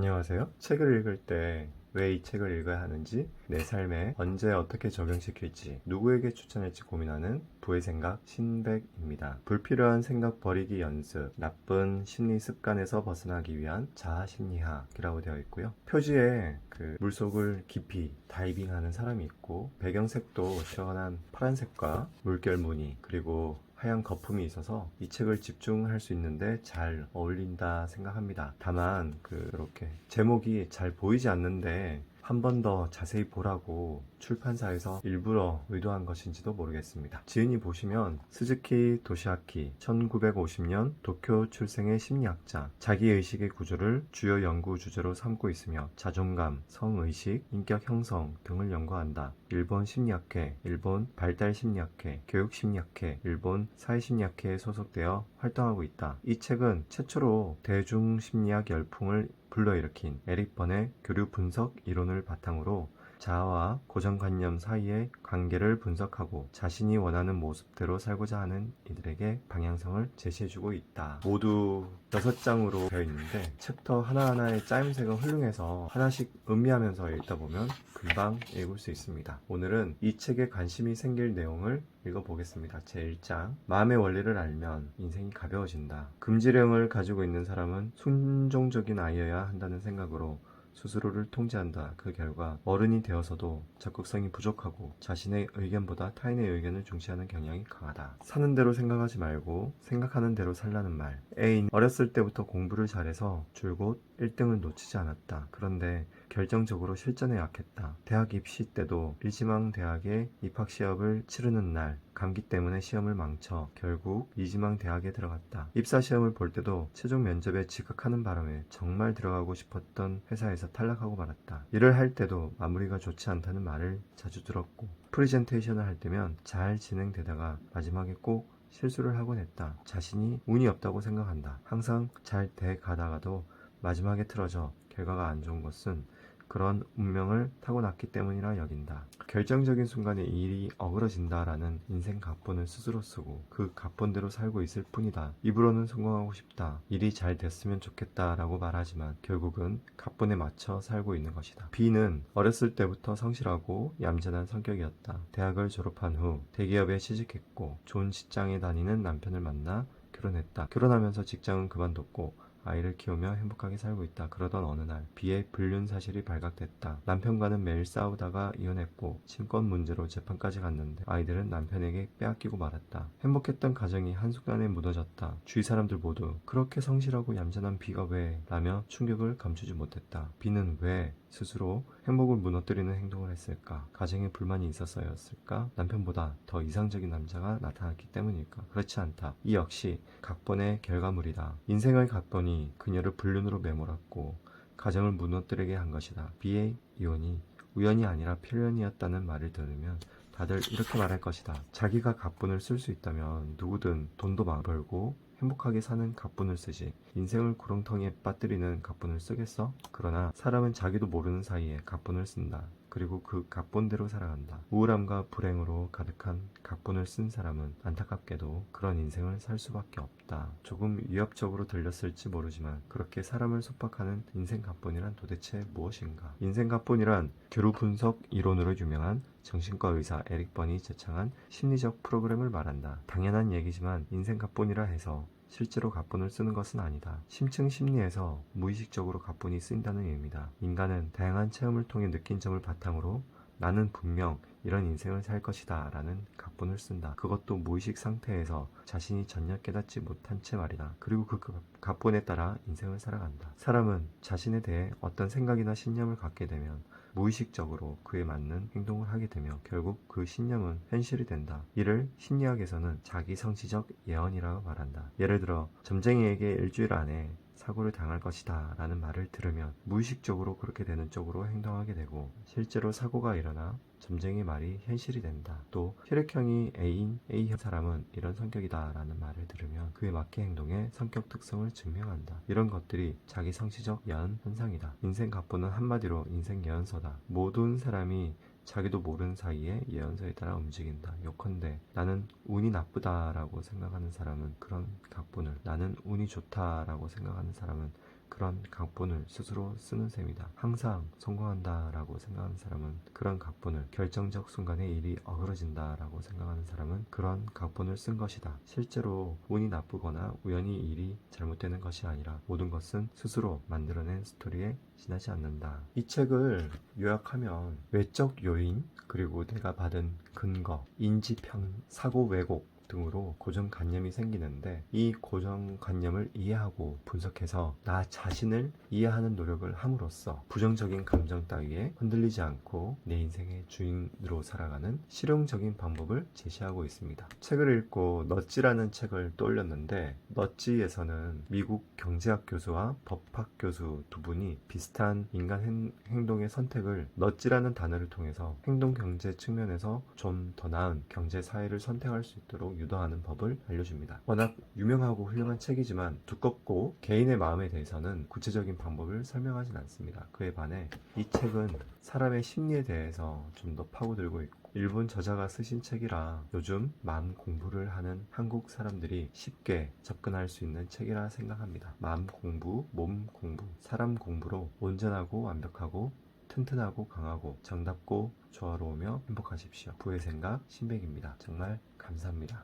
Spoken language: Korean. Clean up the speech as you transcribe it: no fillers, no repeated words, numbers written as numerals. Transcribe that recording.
안녕하세요. 책을 읽을 때 왜 이 책을 읽어야 하는지, 내 삶에 언제 어떻게 적용시킬지, 누구에게 추천할지 고민하는 부의 생각 신백입니다. 불필요한 생각 버리기 연습, 나쁜 심리 습관에서 벗어나기 위한 자아 심리학이라고 되어 있고요. 표지에 물속을 깊이 다이빙하는 사람이 있고, 배경색도 시원한 파란색과 물결 무늬, 그리고 하얀 거품이 있어서 이 책을 집중할 수 있는데 잘 어울린다 생각합니다. 다만 이렇게 제목이 잘 보이지 않는데 한 번 더 자세히 보라고 출판사에서 일부러 의도한 것인지도 모르겠습니다. 지은이 보시면 스즈키 도시아키, 1950년 도쿄 출생의 심리학자, 자기의식의 구조를 주요 연구 주제로 삼고 있으며 자존감, 성의식, 인격 형성 등을 연구한다. 일본 심리학회, 일본 발달심리학회, 교육심리학회, 일본 사회심리학회에 소속되어 활동하고 있다. 이 책은 최초로 대중심리학 열풍을 불러일으킨 에릭 번의 교류 분석 이론을 바탕으로 자아와 고정관념 사이의 관계를 분석하고 자신이 원하는 모습대로 살고자 하는 이들에게 방향성을 제시해주고 있다. 모두 6장으로 되어 있는데 챕터 하나하나의 짜임새가 훌륭해서 하나씩 음미하면서 읽다 보면 금방 읽을 수 있습니다. 오늘은 이 책에 관심이 생길 내용을 읽어보겠습니다. 제1장, 마음의 원리를 알면 인생이 가벼워진다. 금지령을 가지고 있는 사람은 순종적인 아이여야 한다는 생각으로 스스로를 통제한다. 그 결과 어른이 되어서도 적극성이 부족하고 자신의 의견보다 타인의 의견을 중시하는 경향이 강하다. 사는 대로 생각하지 말고 생각하는 대로 살라는 말. A는 어렸을 때부터 공부를 잘해서 줄곧 1등을 놓치지 않았다. 그런데 결정적으로 실전에 약했다. 대학 입시 때도 일지망 대학에 입학 시험을 치르는 날 감기 때문에 시험을 망쳐 결국 이지망 대학에 들어갔다. 입사 시험을 볼 때도 최종 면접에 지각하는 바람에 정말 들어가고 싶었던 회사에서 탈락하고 말았다. 일을 할 때도 마무리가 좋지 않다는 말을 자주 들었고 프레젠테이션을 할 때면 잘 진행되다가 마지막에 꼭 실수를 하곤 했다. 자신이 운이 없다고 생각한다. 항상 잘 돼가다가도 마지막에 틀어져 결과가 안 좋은 것은 그런 운명을 타고났기 때문이라 여긴다. 결정적인 순간에 일이 어그러진다라는 인생 각본을 스스로 쓰고 그 각본대로 살고 있을 뿐이다. 입으로는 성공하고 싶다. 일이 잘 됐으면 좋겠다라고 말하지만 결국은 각본에 맞춰 살고 있는 것이다. B는 어렸을 때부터 성실하고 얌전한 성격이었다. 대학을 졸업한 후 대기업에 취직했고 좋은 직장에 다니는 남편을 만나 결혼했다. 결혼하면서 직장은 그만뒀고 아이를 키우며 행복하게 살고 있다. 그러던 어느 날 B의 불륜 사실이 발각됐다. 남편과는 매일 싸우다가 이혼했고 친권 문제로 재판까지 갔는데 아이들은 남편에게 빼앗기고 말았다. 행복했던 가정이 한순간에 무너졌다. 주위 사람들 모두 그렇게 성실하고 얌전한 B가 왜? 라며 충격을 감추지 못했다. B는 왜 스스로 행복을 무너뜨리는 행동을 했을까? 가정에 불만이 있어서였을까? 남편보다 더 이상적인 남자가 나타났기 때문일까? 그렇지 않다. 이 역시 각본의 결과물이다. 인생의 각본이 그녀를 불륜으로 매몰았고 가정을 무너뜨리게 한 것이다. B의 이혼이 우연이 아니라 필연이었다는 말을 들으면 다들 이렇게 말할 것이다. 자기가 각본을 쓸 수 있다면 누구든 돈도 많이 벌고 행복하게 사는 각본을 쓰지 인생을 구렁텅이에 빠뜨리는 각본을 쓰겠어? 그러나 사람은 자기도 모르는 사이에 각본을 쓴다. 그리고 그 각본대로 살아간다. 우울함과 불행으로 가득한 각본을 쓴 사람은 안타깝게도 그런 인생을 살 수밖에 없다. 조금 위협적으로 들렸을지 모르지만 그렇게 사람을 속박하는 인생 각본이란 도대체 무엇인가? 인생 각본이란 교류 분석 이론으로 유명한 정신과 의사 에릭 번이 제창한 심리적 프로그램을 말한다. 당연한 얘기지만 인생 각본이라 해서 실제로 각본을 쓰는 것은 아니다. 심층 심리에서 무의식적으로 각본이 쓰인다는 의미다. 인간은 다양한 체험을 통해 느낀 점을 바탕으로 나는 분명 이런 인생을 살 것이다 라는 각본을 쓴다. 그것도 무의식 상태에서 자신이 전혀 깨닫지 못한 채 말이다. 그리고 그 각본에 따라 인생을 살아간다. 사람은 자신에 대해 어떤 생각이나 신념을 갖게 되면 무의식적으로 그에 맞는 행동을 하게 되며 결국 그 신념은 현실이 된다. 이를 심리학에서는 자기성취적 예언이라고 말한다. 예를 들어 점쟁이에게 일주일 안에 사고를 당할 것이다 라는 말을 들으면 무의식적으로 그렇게 되는 쪽으로 행동하게 되고 실제로 사고가 일어나 점쟁이 말이 현실이 된다. 또 혈액형이 A인 A형 사람은 이런 성격이다 라는 말을 들으면 그에 맞게 행동해 성격 특성을 증명한다. 이런 것들이 자기 성취적 예언 현상이다. 인생 각본은 한마디로 인생 예언서다. 모든 사람이 자기도 모르는 사이에 예언서에 따라 움직인다. 요컨대 나는 운이 나쁘다라고 생각하는 사람은 그런 각본을, 나는 운이 좋다라고 생각하는 사람은 그런 각본을 스스로 쓰는 셈이다. 항상 성공한다라고 생각하는 사람은 그런 각본을, 결정적 순간에 일이 어그러진다라고 생각하는 사람은 그런 각본을 쓴 것이다. 실제로 운이 나쁘거나 우연히 일이 잘못되는 것이 아니라 모든 것은 스스로 만들어낸 스토리에 지나지 않는다. 이 책을 요약하면 외적 요인, 그리고 내가 받은 근거, 인지편, 사고 왜곡 등으로 고정관념이 생기는데, 이 고정관념을 이해하고 분석해서 나 자신을 이해하는 노력을 함으로써 부정적인 감정 따위에 흔들리지 않고 내 인생의 주인으로 살아가는 실용적인 방법을 제시하고 있습니다. 책을 읽고 넛지라는 책을 떠올렸는데, 넛지에서는 미국 경제학 교수와 법학 교수 두 분이 비슷한 인간 행동의 선택을 넛지라는 단어를 통해서 행동 경제 측면에서 좀 더 나은 경제 사회를 선택할 수 있도록 유도하는 법을 알려줍니다. 워낙 유명하고 훌륭한 책이지만 두껍고 개인의 마음에 대해서는 구체적인 방법을 설명하진 않습니다. 그에 반해 이 책은 사람의 심리에 대해서 좀 더 파고들고 있고, 일본 저자가 쓰신 책이라 요즘 마음 공부를 하는 한국 사람들이 쉽게 접근할 수 있는 책이라 생각합니다. 마음 공부, 몸 공부, 사람 공부로 온전하고 완벽하고 튼튼하고 강하고 정답고 조화로우며 행복하십시오. 부의 생각 신백입니다. 정말 감사합니다.